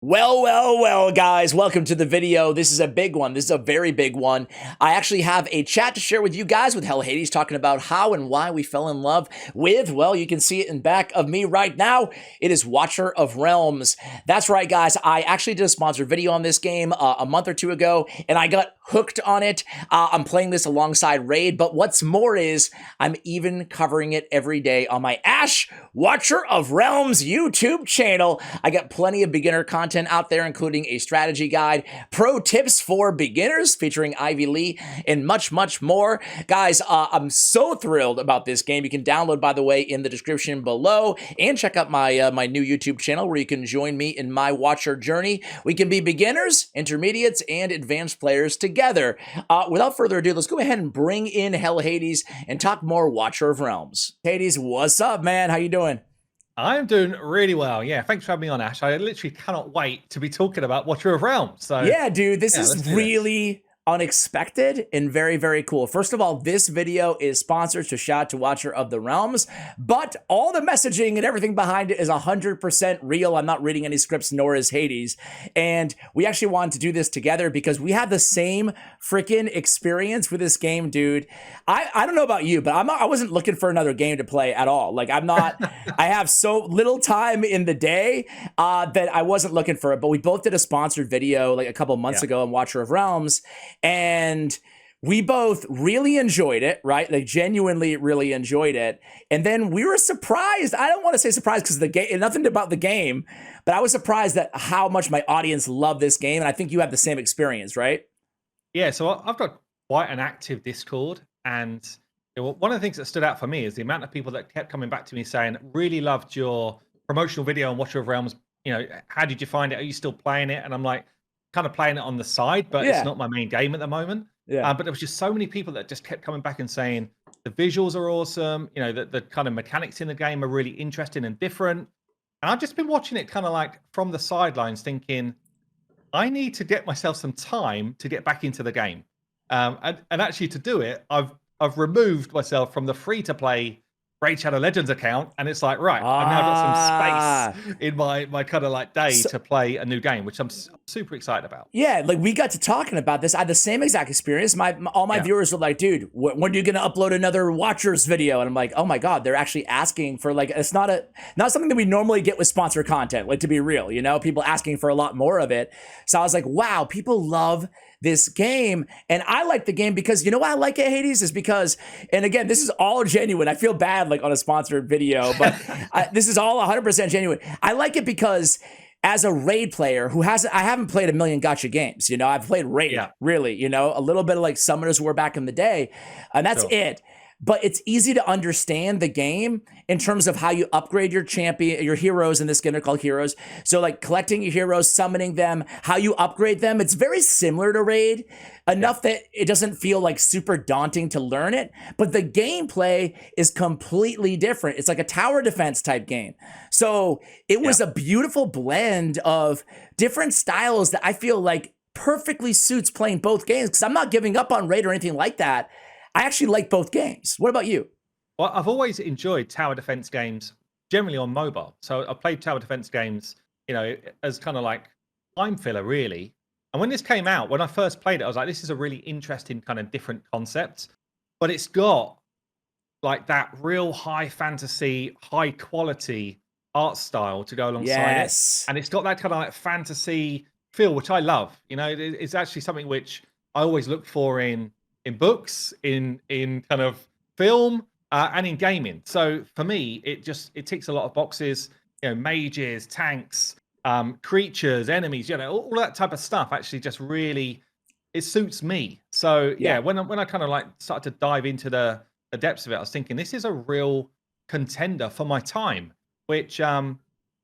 Well, guys, welcome to the video. This is a big one. This is a very big one. I actually have a chat to share with you guys with HADES talking about how and why we fell in love with, well, you can see it in back of me right now. It is Watcher of Realms. That's right, guys. I actually did a sponsored video on this game a month or two ago, and I got hooked on it. I'm playing this alongside Raid, but what's more is I'm even covering it every day on my Ash Watcher of Realms YouTube channel. I got plenty of beginner content out there, including a strategy guide, pro tips for beginners featuring Ivy Lee, and much more. Guys, I'm so thrilled about this game. You can download, by the way, in the description below, and check out my my new YouTube channel where you can join me in my Watcher journey. We can be beginners, intermediates, and advanced players together. Without further ado, let's go ahead and bring in HADES and talk more Watcher of Realms. HADES, what's up, man? How you doing? I'm doing really well. Yeah, thanks for having me on, Ash. I literally cannot wait to be talking about Watcher of Realms. So yeah, dude, this is really unexpected and very cool. First of all, this video is sponsored, so shout out to Watcher of the Realms, but all the messaging and everything behind it is 100% real. I'm not reading any scripts, nor is HADES. And we actually wanted to do this together because we had the same freaking experience with this game, dude. I don't know about you, but I wasn't looking for another game to play at all. Like, I'm not, I have so little time in the day that I wasn't looking for it, but we both did a sponsored video like a couple months ago on Watcher of Realms, and we both really enjoyed it, right? Like, genuinely really enjoyed it. And then we were surprised. I don't want to say surprised because the game, nothing about the game, but I was surprised at how much my audience loved this game. And I think you have the same experience, right? Yeah, so I've got quite an active Discord. And one of the things that stood out for me is the amount of people that kept coming back to me saying, really loved your promotional video on Watcher of Realms. You know, how did you find it? Are you still playing it? And I'm like, kind of playing it on the side, but it's not my main game at the moment. But there was just so many people that just kept coming back and saying the visuals are awesome. You know, the kind of mechanics in the game are really interesting and different. And I've just been watching it kind of like from the sidelines thinking, I need to get myself some time to get back into the game. And actually to do it, I've removed myself from the free-to-play Raid Shadow Legends account, and it's like, right, I've now got some space in my kind of like day to play a new game, which I'm super excited about. Yeah, like we got to talking about this. I had the same exact experience. All my viewers were like, dude, when are you gonna upload another Watchers video? And I'm like, oh my God, they're actually asking for, like, it's not something that we normally get with sponsor content, like, to be real, you know, people asking for a lot more of it. So I was like, wow, people love this game. And I like the game because, you know why I like it, HADES, is because, and again, this is all genuine. I feel bad like on a sponsored video, but this is all 100% genuine. I like it because as a Raid player I haven't played a million gacha games, you know, I've played Raid, really, you know, a little bit of like Summoners War back in the day, and that's it. But it's easy to understand the game in terms of how you upgrade your champion, your heroes in this game. They're called heroes. So like collecting your heroes, summoning them, how you upgrade them. It's very similar to Raid, enough that it doesn't feel like super daunting to learn it. But the gameplay is completely different. It's like a tower defense type game. So it was a beautiful blend of different styles that I feel like perfectly suits playing both games, because I'm not giving up on Raid or anything like that. I actually like both games. What about you? Well, I've always enjoyed tower defense games, generally on mobile. So I've played tower defense games, you know, as kind of like time filler, really. And when this came out, when I first played it, I was like, this is a really interesting kind of different concept. But it's got like that real high fantasy, high quality art style to go alongside it. And it's got that kind of like fantasy feel, which I love. You know, it's actually something which I always look for in books, in kind of film, and in gaming. So for me, it ticks a lot of boxes. You know, mages, tanks, creatures, enemies, you know, all that type of stuff actually just really, it suits me. So yeah, when I kind of like started to dive into the depths of it, I was thinking this is a real contender for my time, which I mean,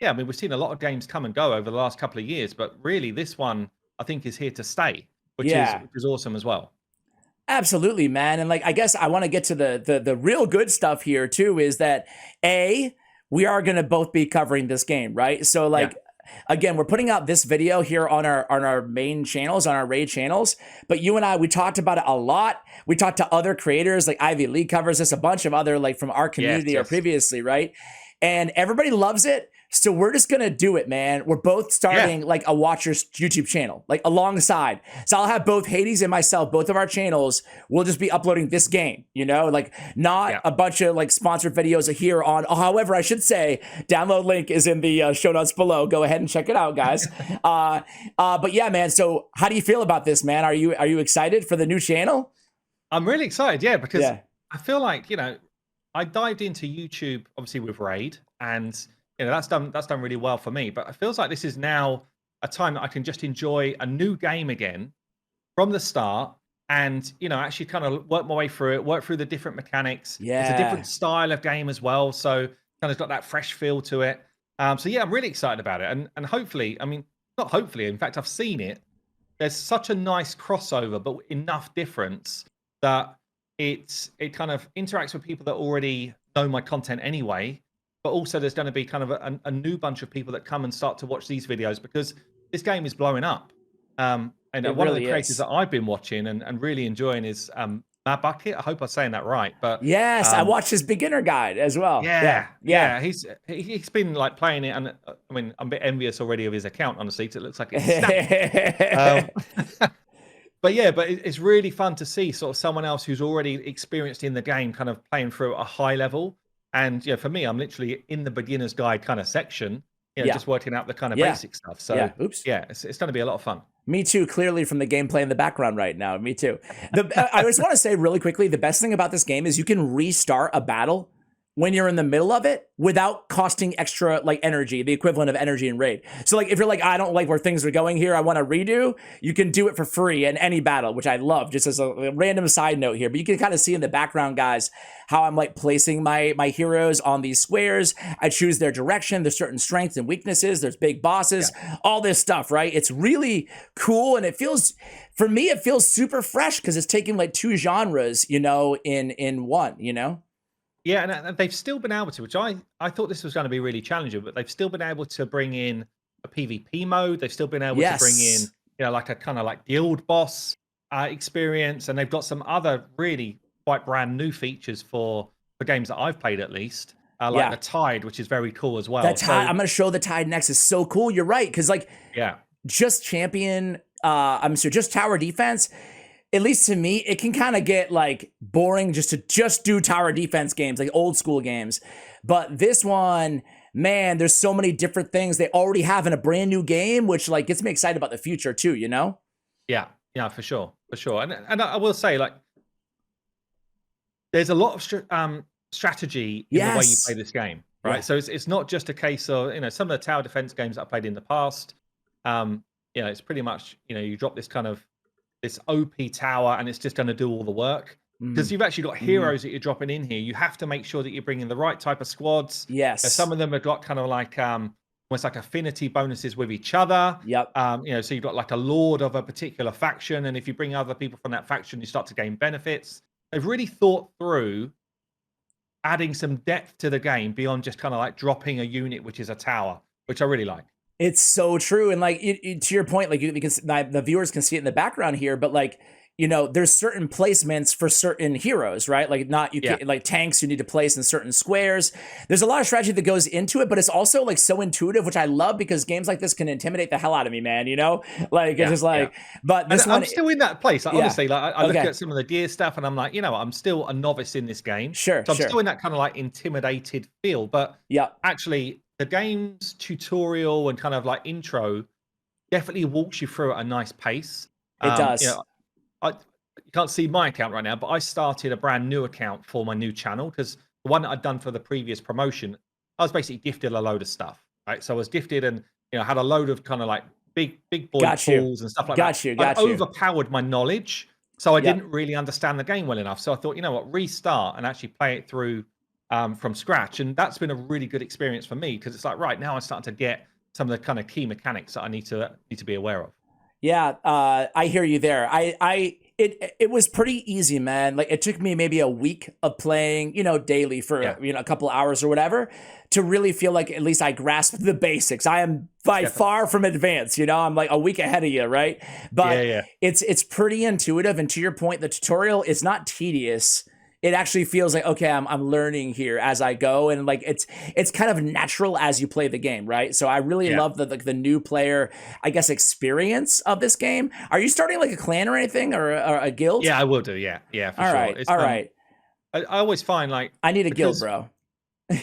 we've seen a lot of games come and go over the last couple of years, but really this one I think is here to stay, which is awesome as well. Absolutely, man. And like, I guess I want to get to the real good stuff here too, is that we are going to both be covering this game, right? So like, again, we're putting out this video here on our main channels, on our Raid channels, but you and I, we talked about it a lot. We talked to other creators, like Ivy Lee covers this, a bunch of other, like from our community or previously, right? And everybody loves it. So we're just gonna do it, man. We're both starting like a watcher's YouTube channel, like alongside. So I'll have both Hades and myself, both of our channels. We'll just be uploading this game, you know, like not a bunch of like sponsored videos here on. However, I should say, download link is in the show notes below. Go ahead and check it out, guys. But yeah, man. So how do you feel about this, man? Are you excited for the new channel? I'm really excited, yeah, because I feel like, you know, I dived into YouTube obviously with Raid, and you know, that's done really well for me. But it feels like this is now a time that I can just enjoy a new game again from the start, and you know, actually kind of work my way through it, work through the different mechanics. Yeah, it's a different style of game as well, so kind of got that fresh feel to it. So yeah, I'm really excited about it, and hopefully, I mean, not hopefully, in fact, I've seen it. There's such a nice crossover, but enough difference that it kind of interacts with people that already know my content anyway. But also there's going to be kind of a new bunch of people that come and start to watch these videos because this game is blowing up. And one of the creators that I've been watching and really enjoying is Matt Bucket. I hope I'm saying that right. But yes, I watched his beginner guide as well. Yeah. He's been like playing it, and I mean, I'm a bit envious already of his account, honestly, because it looks like it's But yeah, but it's really fun to see sort of someone else who's already experienced in the game kind of playing through at a high level. And you know, for me, I'm literally in the beginner's guide kind of section, you know, just working out the kind of basic stuff. So yeah, it's going to be a lot of fun. Me too, clearly from the gameplay in the background right now. Me too. I just want to say really quickly, the best thing about this game is you can restart a battle when you're in the middle of it without costing extra like energy, the equivalent of energy in Raid. So like if you're like, I don't like where things are going here, I want to redo, you can do it for free in any battle, which I love, just as a random side note here. But you can kind of see in the background, guys, how I'm like placing my heroes on these squares. I choose their direction. There's certain strengths and weaknesses. There's big bosses, all this stuff, right? It's really cool. And it feels, for me, it feels super fresh because it's taking like two genres, you know, in one, you know? Yeah, and they've still been able to, which I thought this was going to be really challenging, but they've still been able to bring in a PvP mode. They've still been able to bring in, you know, like a kind of like guild boss experience, and they've got some other really quite brand new features for games that I've played at least, like the Tide, which is very cool as well. That Tide, I'm going to show the Tide next. Is so cool. You're right, because like just champion, just tower defense. At least to me, it can kind of get like boring just to do tower defense games, like old school games. But this one, man, there's so many different things they already have in a brand new game, which like gets me excited about the future too, you know? Yeah, for sure. And I will say, like, there's a lot of strategy in the way you play this game, right? So it's not just a case of, you know, some of the tower defense games that I played in the past, you know, it's pretty much, you know, you drop this kind of this OP tower and it's just going to do all the work. Because you've actually got heroes that you're dropping in here. You have to make sure that you're bringing the right type of squads. Yes. Some of them have got kind of like almost like affinity bonuses with each other. Yep. You know, so you've got like a lord of a particular faction, and if you bring other people from that faction, you start to gain benefits. They've really thought through adding some depth to the game beyond just kind of like dropping a unit, which is a tower, which I really like. It's so true. And like to your point, like the viewers can see it in the background here, but like, you know, there's certain placements for certain heroes, right? Like can't, like tanks you need to place in certain squares. There's a lot of strategy that goes into it, but it's also like so intuitive, which I love because games like this can intimidate the hell out of me, man. You know, like it's just like, but this one, I'm still in that place. Like, honestly, like I look at some of the gear stuff and I'm like, you know, I'm still a novice in this game. Sure. So I'm still in that kind of like intimidated feel, but actually the game's tutorial and kind of like intro definitely walks you through at a nice pace. It does. You know, you can't see my account right now, but I started a brand new account for my new channel because the one that I'd done for the previous promotion, I was basically gifted a load of stuff, right? So I was gifted and, you know, had a load of kind of like big boy tools and stuff like that. I overpowered my knowledge, so I didn't really understand the game well enough. So I thought, you know what, restart and actually play it through from scratch. And that's been a really good experience for me because it's like, right now I'm starting to get some of the kind of key mechanics that I need to be aware of. Yeah, I hear you there. It was pretty easy, man. Like it took me maybe a week of playing, you know, daily for you know a couple hours or whatever to really feel like at least I grasped the basics. I am by far from advanced, you know. I'm like a week ahead of you, right? But it's pretty intuitive. And to your point, the tutorial is not tedious. it actually feels like, okay, I'm learning here as I go, and like it's kind of natural as you play the game, right? So I really love the new player, I guess, experience of this game. Are you starting like a clan or anything, or a guild? Yeah, I will do. Yeah, for All sure. right, It's, all right. I always find like I need a guild, because bro.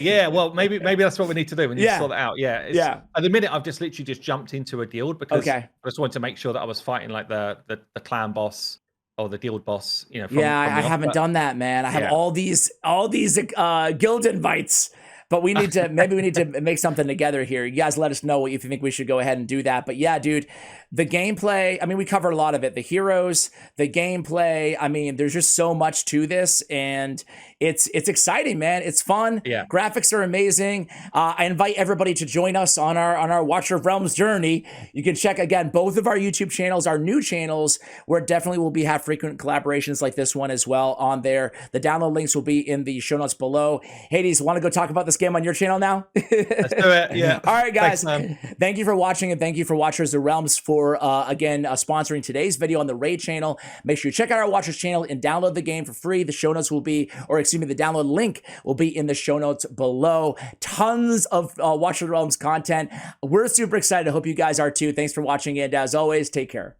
yeah, well, maybe that's what we need to do. We need to sort that out. Yeah, At the minute, I've just literally just jumped into a guild because I just wanted to make sure that I was fighting like the clan boss or the guild boss. You know, from I the haven't done that, man. I have all these guild invites, but we need to maybe we need to make something together here. You guys let us know if you think we should go ahead and do that. But yeah, dude, the gameplay, I mean, we covered a lot of it. The heroes, the gameplay, I mean, there's just so much to this, and it's exciting, man. It's fun. Yeah. Graphics are amazing. I invite everybody to join us on our Watcher of Realms journey. You can check, again, both of our YouTube channels, our new channels, where definitely will have frequent collaborations like this one as well on there. The download links will be in the show notes below. Hades, want to go talk about this game on your channel now? Let's do it. Yeah. All right, guys. Thanks, thank you for watching, and thank you for Watchers of Realms for again sponsoring today's video on the Raid channel. Make sure you check out our Watchers channel and download the game for free. The show notes will be, or excuse me, the download link will be in the show notes below. Tons of Watchers of Realms content. We're super excited. I hope you guys are too. Thanks for watching, and as always, take care.